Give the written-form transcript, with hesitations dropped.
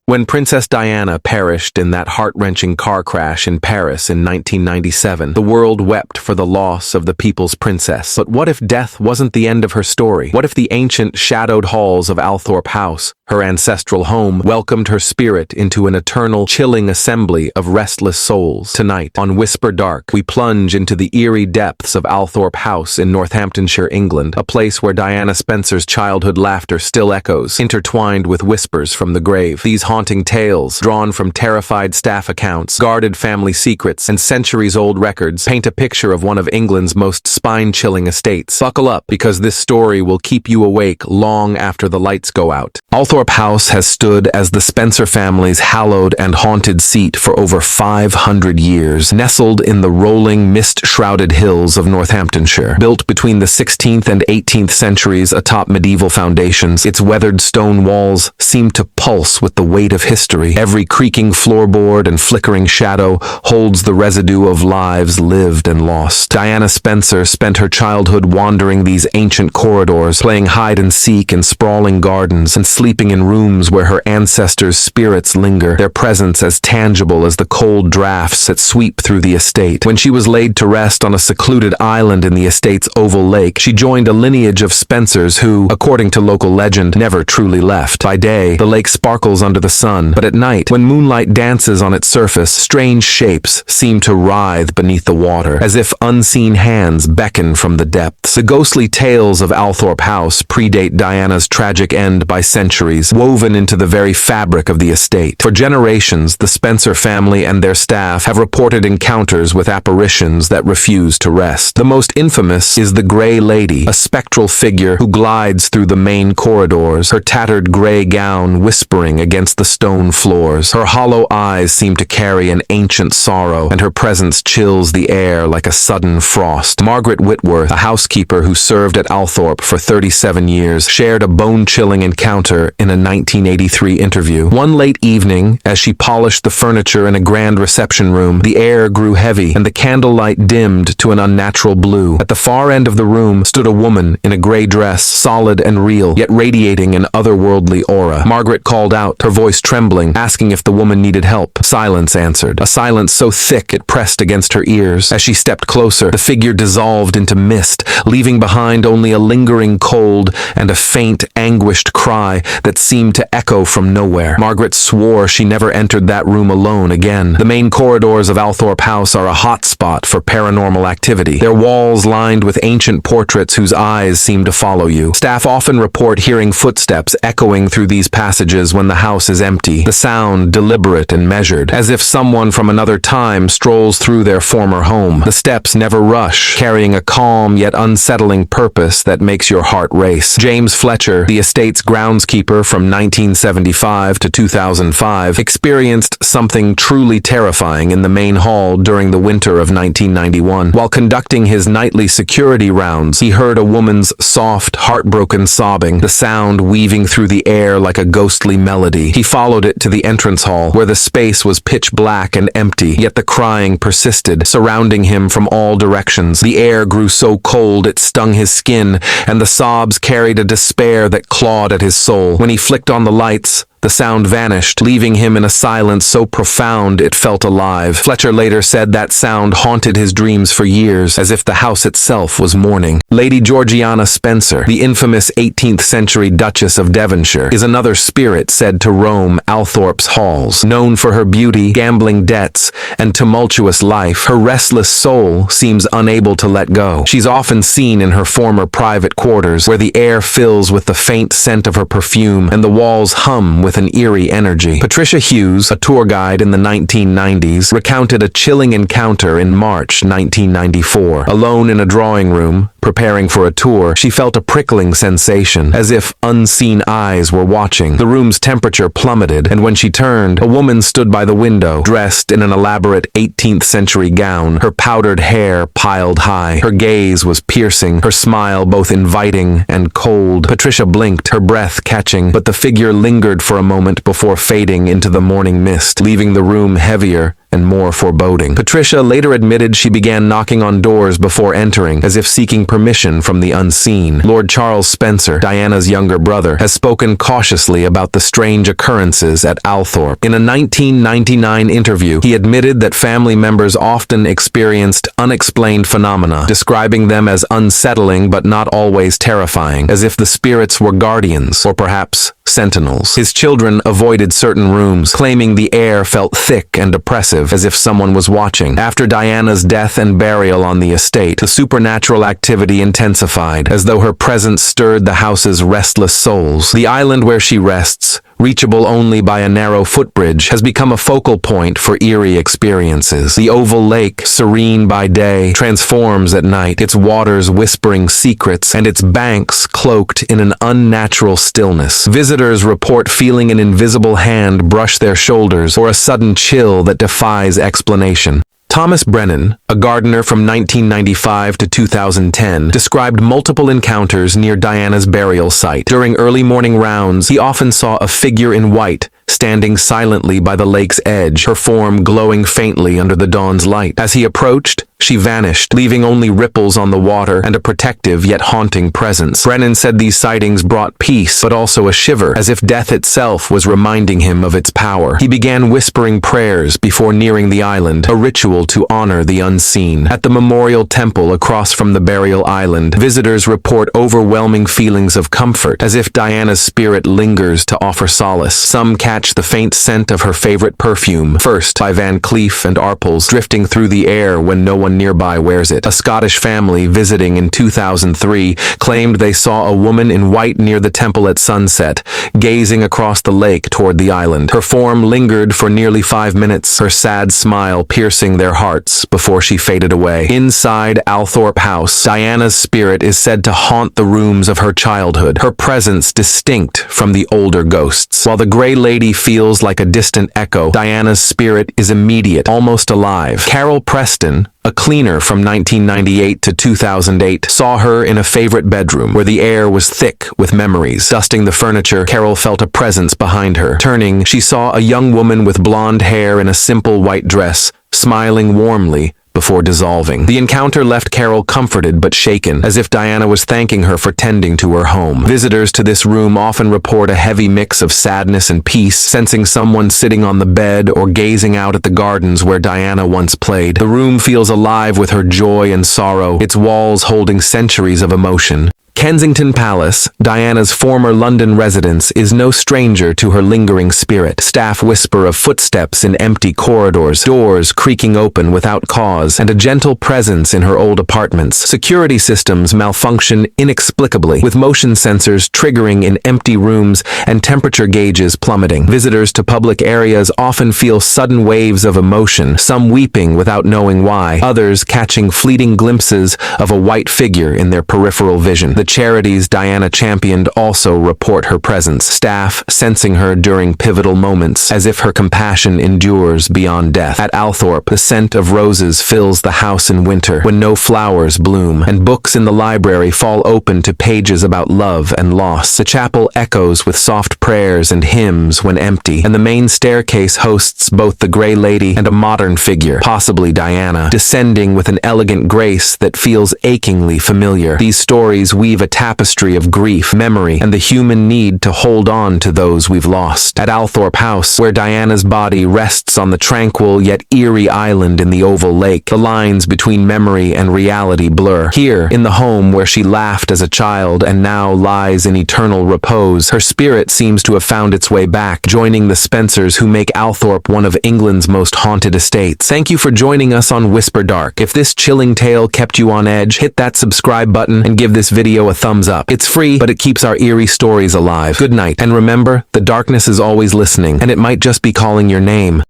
When Princess Diana perished in that heart-wrenching car crash in Paris in 1997, the world wept for the loss of the people's princess. But what if death wasn't the end of her story? What if the ancient, shadowed halls of Althorp House, her ancestral home, welcomed her spirit into an eternal, chilling assembly of restless souls? Tonight, on Whisper Dark, we plunge into the eerie depths of Althorp House in Northamptonshire, England, a place where Diana Spencer's childhood laughter still echoes, intertwined with whispers from the grave. These haunting tales, drawn from terrified staff accounts, guarded family secrets, and centuries-old records, paint a picture of one of England's most spine-chilling estates. Buckle up, because this story will keep you awake long after the lights go out. Althorp House has stood as the Spencer family's hallowed and haunted seat for over 500 years, nestled in the rolling, mist-shrouded hills of Northamptonshire. Built between the 16th and 18th centuries atop medieval foundations, its weathered stone walls seem to pulse with the weight of history. Every creaking floorboard and flickering shadow holds the residue of lives lived and lost. Diana Spencer spent her childhood wandering these ancient corridors, playing hide-and-seek in sprawling gardens, and sleeping in rooms where her ancestors' spirits linger, their presence as tangible as the cold drafts that sweep through the estate. When she was laid to rest on a secluded island in the estate's oval lake, she joined a lineage of Spencers who, according to local legend, never truly left. By day, the lake sparkles under the sun, but at night, when moonlight dances on its surface, strange shapes seem to writhe beneath the water, as if unseen hands beckon from the depths. The ghostly tales of Althorp House predate Diana's tragic end by centuries, woven into the very fabric of the estate. For generations, the Spencer family and their staff have reported encounters with apparitions that refuse to rest. The most infamous is the Grey Lady, a spectral figure who glides through the main corridors, her tattered gray gown whispering against the stone floors. Her hollow eyes seem to carry an ancient sorrow, and her presence chills the air like a sudden frost. Margaret Whitworth, a housekeeper who served at Althorp for 37 years, shared a bone-chilling encounter in a 1983 interview. One late evening, as she polished the furniture in a grand reception room, the air grew heavy, and the candlelight dimmed to an unnatural blue. At the far end of the room stood a woman in a gray dress, solid and real, yet radiating an otherworldly aura. Margaret called out, her voice trembling, asking if the woman needed help. Silence answered, a silence so thick it pressed against her ears. As she stepped closer, the figure dissolved into mist, leaving behind only a lingering cold and a faint, anguished cry that seemed to echo from nowhere. Margaret swore she never entered that room alone again. The main corridors of Althorp House are a hotspot for paranormal activity, their walls lined with ancient portraits whose eyes seem to follow you. Staff often report hearing footsteps echoing through these passages when the house is empty, the sound deliberate and measured, as if someone from another time strolls through their former home. The steps never rush, carrying a calm yet unsettling purpose that makes your heart race. James Fletcher, the estate's groundskeeper from 1975 to 2005, experienced something truly terrifying in the main hall during the winter of 1991. While conducting his nightly security rounds, he heard a woman's soft, heartbroken sobbing, the sound weaving through the air like a ghostly melody. He followed it to the entrance hall, where the space was pitch black and empty, yet the crying persisted, surrounding him from all directions. The air grew so cold it stung his skin, and the sobs carried a despair that clawed at his soul. When he flicked on the lights, the sound vanished, leaving him in a silence so profound it felt alive. Fletcher later said that sound haunted his dreams for years, as if the house itself was mourning. Lady Georgiana Spencer, the infamous 18th century Duchess of Devonshire, is another spirit said to roam Althorp's halls. Known for her beauty, gambling debts, and tumultuous life, her restless soul seems unable to let go. She's often seen in her former private quarters, where the air fills with the faint scent of her perfume and the walls hum with an eerie energy. Patricia Hughes, a tour guide in the 1990s, recounted a chilling encounter in March 1994. Alone in a drawing room, preparing for a tour, she felt a prickling sensation, as if unseen eyes were watching. The room's temperature plummeted, and when she turned, a woman stood by the window, dressed in an elaborate 18th century gown, her powdered hair piled high. Her gaze was piercing, her smile both inviting and cold. Patricia blinked, her breath catching, but the figure lingered for a moment before fading into the morning mist, leaving the room heavier and more foreboding. Patricia later admitted she began knocking on doors before entering, as if seeking permission from the unseen. Lord Charles Spencer, Diana's younger brother, has spoken cautiously about the strange occurrences at Althorp. In a 1999 interview, he admitted that family members often experienced unexplained phenomena, describing them as unsettling but not always terrifying, as if the spirits were guardians, or perhaps sentinels. His children avoided certain rooms, claiming the air felt thick and oppressive, as if someone was watching. After Diana's death and burial on the estate, the supernatural activity intensified, as though her presence stirred the house's restless souls. The island where she rests, reachable only by a narrow footbridge, has become a focal point for eerie experiences. The oval lake, serene by day, transforms at night, its waters whispering secrets, and its banks cloaked in an unnatural stillness. Visitors report feeling an invisible hand brush their shoulders, or a sudden chill that defies explanation. Thomas Brennan, a gardener from 1995 to 2010, described multiple encounters near Diana's burial site. During early morning rounds, he often saw a figure in white, standing silently by the lake's edge, her form glowing faintly under the dawn's light. As he approached, she vanished, leaving only ripples on the water and a protective yet haunting presence. Brennan said these sightings brought peace, but also a shiver, as if death itself was reminding him of its power. He began whispering prayers before nearing the island, a ritual to honor the unseen. At the memorial temple across from the burial island, visitors report overwhelming feelings of comfort, as if Diana's spirit lingers to offer solace. Some catch the faint scent of her favorite perfume, first by Van Cleef and Arpels, drifting through the air when no one nearby wears it. A Scottish family visiting in 2003 claimed they saw a woman in white near the temple at sunset, gazing across the lake toward the island. Her form lingered for nearly 5 minutes, her sad smile piercing their hearts before she faded away. Inside Althorp House, Diana's spirit is said to haunt the rooms of her childhood, her presence distinct from the older ghosts. While the Grey Lady feels like a distant echo, Diana's spirit is immediate, almost alive. Carol Preston, a cleaner from 1998 to 2008, saw her in a favorite bedroom where the air was thick with memories. Dusting the furniture, Carol felt a presence behind her. Turning, she saw a young woman with blonde hair in a simple white dress, smiling warmly before dissolving. The encounter left Carol comforted but shaken, as if Diana was thanking her for tending to her home. Visitors to this room often report a heavy mix of sadness and peace, sensing someone sitting on the bed or gazing out at the gardens where Diana once played. The room feels alive with her joy and sorrow, its walls holding centuries of emotion. Kensington Palace, Diana's former London residence, is no stranger to her lingering spirit. Staff whisper of footsteps in empty corridors, doors creaking open without cause, and a gentle presence in her old apartments. Security systems malfunction inexplicably, with motion sensors triggering in empty rooms and temperature gauges plummeting. Visitors to public areas often feel sudden waves of emotion, some weeping without knowing why, others catching fleeting glimpses of a white figure in their peripheral vision. The charities Diana championed also report her presence, staff sensing her during pivotal moments, as if her compassion endures beyond death. At Althorp, the scent of roses fills the house in winter, when no flowers bloom, and books in the library fall open to pages about love and loss. The chapel echoes with soft prayers and hymns when empty, and the main staircase hosts both the Grey Lady and a modern figure, possibly Diana, descending with an elegant grace that feels achingly familiar. These stories weave a tapestry of grief, memory, and the human need to hold on to those we've lost. At Althorp House, where Diana's body rests on the tranquil yet eerie island in the oval lake, the lines between memory and reality blur. Here, in the home where she laughed as a child and now lies in eternal repose, her spirit seems to have found its way back, joining the Spencers who make Althorp one of England's most haunted estates. Thank you for joining us on Whisper Dark. If this chilling tale kept you on edge, hit that subscribe button and give this video a thumbs up. It's free, but it keeps our eerie stories alive. Good night, and remember, the darkness is always listening, and it might just be calling your name.